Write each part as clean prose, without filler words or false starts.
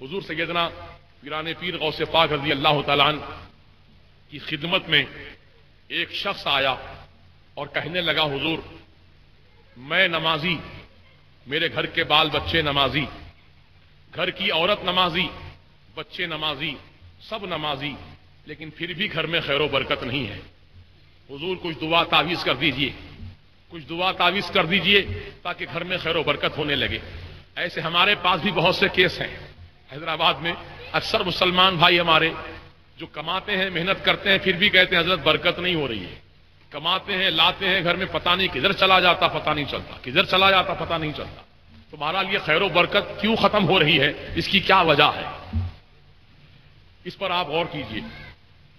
حضور سیدنا پیران پیر غوث پاک رضی اللہ تعالیٰ عنہ کی خدمت میں ایک شخص آیا اور کہنے لگا حضور میں نمازی، میرے گھر کے بال بچے نمازی، گھر کی عورت نمازی، بچے نمازی، سب نمازی، لیکن پھر بھی گھر میں خیر و برکت نہیں ہے۔ حضور کچھ دعا تعویذ کر دیجئے، کچھ دعا تعویذ کر دیجئے تاکہ گھر میں خیر و برکت ہونے لگے۔ ایسے ہمارے پاس بھی بہت سے کیس ہیں حیدرآباد میں۔ اکثر مسلمان بھائی ہمارے جو کماتے ہیں، محنت کرتے ہیں، پھر بھی کہتے ہیں حضرت برکت نہیں ہو رہی ہے۔ کماتے ہیں، لاتے ہیں، گھر میں پتہ نہیں کدھر چلا جاتا، پتہ نہیں چلتا، کدھر چلا جاتا پتہ نہیں چلتا۔ تو بہرحال یہ خیر و برکت کیوں ختم ہو رہی ہے، اس کی کیا وجہ ہے، اس پر آپ غور کیجئے۔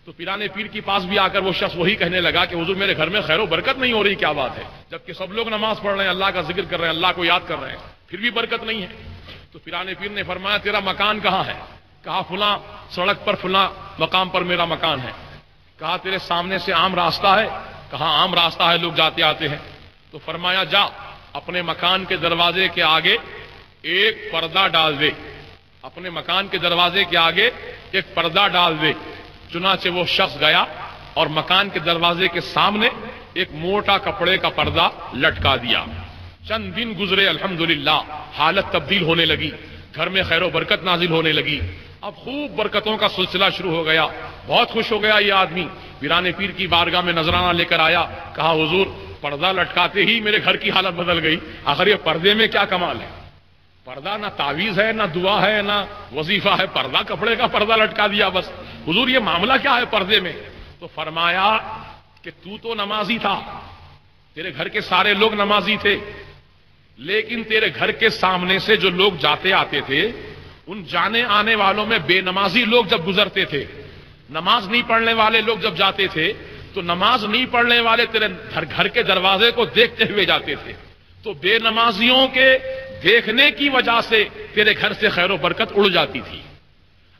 تو پیران پیر کے پاس بھی آ کر وہ شخص وہی کہنے لگا کہ حضور میرے گھر میں خیر و برکت نہیں ہو رہی، کیا بات ہے، جبکہ سب لوگ نماز پڑھ رہے ہیں، اللہ کا ذکر کر رہے ہیں، اللہ کو یاد کر رہے ہیں، پھر بھی برکت نہیں ہے۔ تو پیران پیر نے فرمایا تیرا مکان کہاں ہے؟ کہا فلاں سڑک پر فلاں مقام پر میرا مکان ہے۔ کہا تیرے سامنے سے عام راستہ ہے؟ کہا عام راستہ ہے، لوگ جاتے آتے ہیں۔ تو فرمایا جا اپنے مکان کے دروازے کے آگے ایک پردہ ڈال دے، اپنے مکان کے دروازے کے آگے ایک پردہ ڈال دے۔ چنانچہ وہ شخص گیا اور مکان کے دروازے کے سامنے ایک موٹا کپڑے کا پردہ لٹکا دیا۔ چند دن گزرے، الحمدللہ حالت تبدیل ہونے لگی، گھر میں خیر و برکت نازل ہونے لگی۔ اب خوب برکتوں کا سلسلہ شروع ہو گیا۔ بہت خوش ہو گیا یہ آدمی، پیران پیر کی بارگاہ میں نذرانہ لے کر آیا۔ کہا حضور پردہ لٹکاتے ہی میرے گھر کی حالت بدل گئی، آخر یہ پردے میں کیا کمال ہے؟ پردہ نہ تعویذ ہے، نہ دعا ہے، نہ وظیفہ ہے، پردہ کپڑے کا پردہ لٹکا دیا بس۔ حضور یہ معاملہ کیا ہے پردے میں؟ تو فرمایا کہ تو نمازی تھا، تیرے گھر کے سارے لوگ نمازی تھے، لیکن تیرے گھر کے سامنے سے جو لوگ جاتے آتے تھے، ان جانے آنے والوں میں بے نمازی لوگ جب گزرتے تھے، نماز نہیں پڑھنے والے لوگ جب جاتے تھے، تو نماز نہیں پڑھنے والے تیرے گھر کے دروازے کو دیکھتے ہوئے جاتے تھے، تو بے نمازیوں کے دیکھنے کی وجہ سے تیرے گھر سے خیر و برکت اڑ جاتی تھی۔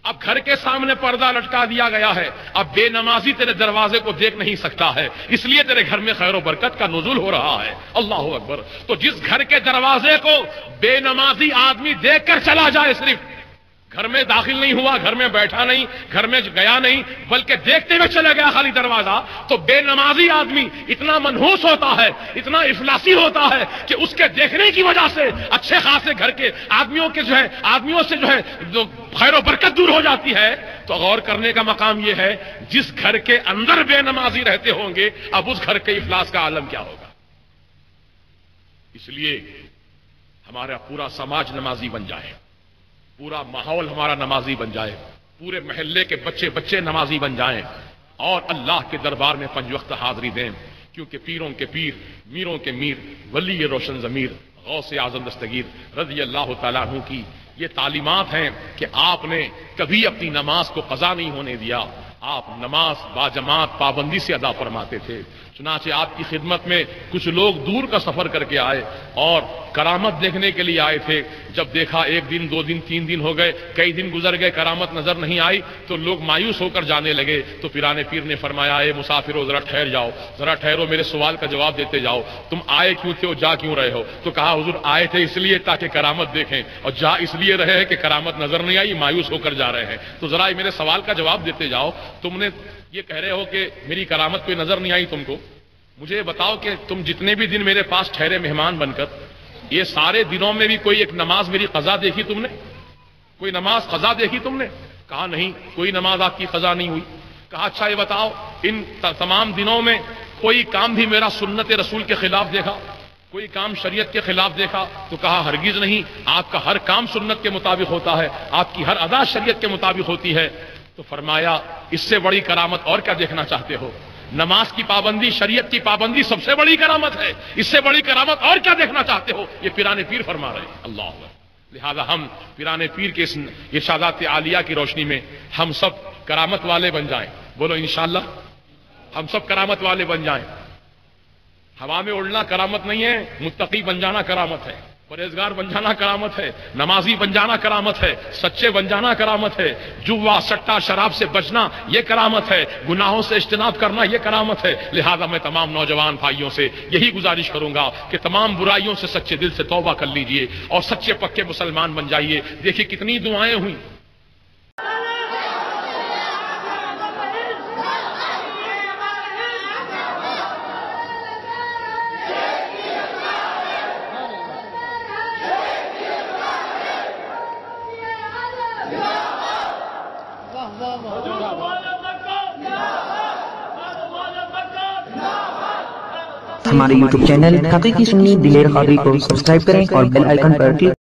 اب گھر کے سامنے پردہ لٹکا دیا گیا ہے، اب بے نمازی تیرے دروازے کو دیکھ نہیں سکتا ہے، اس لیے تیرے گھر میں خیر و برکت کا نزول ہو رہا ہے۔ اللہ اکبر۔ تو جس گھر کے دروازے کو بے نمازی آدمی دیکھ کر چلا جائے، صرف گھر میں داخل نہیں ہوا، گھر میں بیٹھا نہیں، گھر میں گیا نہیں، بلکہ دیکھتے ہوئے چلا گیا خالی دروازہ، تو بے نمازی آدمی اتنا منحوس ہوتا ہے، اتنا افلاسی ہوتا ہے کہ اس کے دیکھنے کی وجہ سے اچھے خاصے گھر کے آدمیوں سے خیر و برکت دور ہو جاتی ہے۔ تو غور کرنے کا مقام یہ ہے، جس گھر کے اندر بے نمازی رہتے ہوں گے، اب اس گھر کے افلاس کا عالم کیا ہوگا۔ اس لیے ہمارا پورا سماج نمازی بن جائے، پورا ماحول ہمارا نمازی بن جائے، پورے محلے کے بچے نمازی بن جائیں، اور اللہ کے دربار میں 5 وقت حاضری دیں، کیونکہ پیروں کے پیر، میروں کے میر، ولی روشن ضمیر غوث اعظم دستگیر رضی اللہ تعالیٰ عنہ کی یہ تعلیمات ہیں کہ آپ نے کبھی اپنی نماز کو قضا نہیں ہونے دیا، آپ نماز باجماعت پابندی سے ادا فرماتے تھے۔ چنانچہ آپ کی خدمت میں کچھ لوگ دور کا سفر کر کے آئے اور کرامت دیکھنے کے لیے آئے تھے۔ جب دیکھا 1 دن 2 دن 3 دن ہو گئے، کئی دن گزر گئے، کرامت نظر نہیں آئی، تو لوگ مایوس ہو کر جانے لگے۔ تو پیران پیر نے فرمایا اے مسافرو ذرا ٹھہر جاؤ، ذرا ٹھہرو، میرے سوال کا جواب دیتے جاؤ، تم آئے کیوں تھے اور جا کیوں رہے ہو؟ تو کہا حضور آئے تھے اس لیے تاکہ کرامت دیکھیں، اور جا اس لیے رہے ہیں کہ کرامت نظر نہیں آئی، مایوس ہو کر جا رہے ہیں۔ تو ذرا میرے سوال کا جواب دیتے جاؤ، تم نے یہ کہہ رہے ہو کہ میری کرامت کوئی نظر نہیں آئی تم کو، مجھے بتاؤ کہ تم جتنے بھی دن میرے پاس ٹھہرے مہمان بن کر، یہ سارے دنوں میں بھی کوئی ایک نماز میری قضا دیکھی تم نے؟ کوئی نماز قضا دیکھی تم نے؟ کہا نہیں، کوئی نماز آپ کی قضا نہیں ہوئی۔ کہا اچھا یہ بتاؤ ان تمام دنوں میں کوئی کام بھی میرا سنت رسول کے خلاف دیکھا، کوئی کام شریعت کے خلاف دیکھا؟ تو کہا ہرگز نہیں، آپ کا ہر کام سنت کے مطابق ہوتا ہے، آپ کی ہر ادا شریعت کے مطابق ہوتی ہے۔ تو فرمایا اس سے بڑی کرامت اور کیا دیکھنا چاہتے ہو؟ نماز کی پابندی، شریعت کی پابندی سب سے بڑی کرامت ہے، اس سے بڑی کرامت اور کیا دیکھنا چاہتے ہو؟ یہ پیران پیر فرما رہے ہیں۔ اللہ اکبر۔ لہذا ہم پیران پیر کے اس ارشادات عالیہ کی روشنی میں ہم سب کرامت والے بن جائیں۔ بولو انشاءاللہ ہم سب کرامت والے بن جائیں۔ ہوا میں اڑنا کرامت نہیں ہے، متقی بن جانا کرامت ہے، پرہیزگار بن جانا کرامت ہے، نمازی بن جانا کرامت ہے، سچے بن جانا کرامت ہے، جوا سٹا شراب سے بچنا یہ کرامت ہے، گناہوں سے اجتناب کرنا یہ کرامت ہے۔ لہذا میں تمام نوجوان بھائیوں سے یہی گزارش کروں گا کہ تمام برائیوں سے سچے دل سے توبہ کر لیجئے اور سچے پکے مسلمان بن جائیے۔ دیکھیے کتنی دعائیں ہوئیں، ہمارے YouTube چینل حقیقی سنی دلیر قادری کو سبسکرائب کریں اور بیل آئیکن پر کلک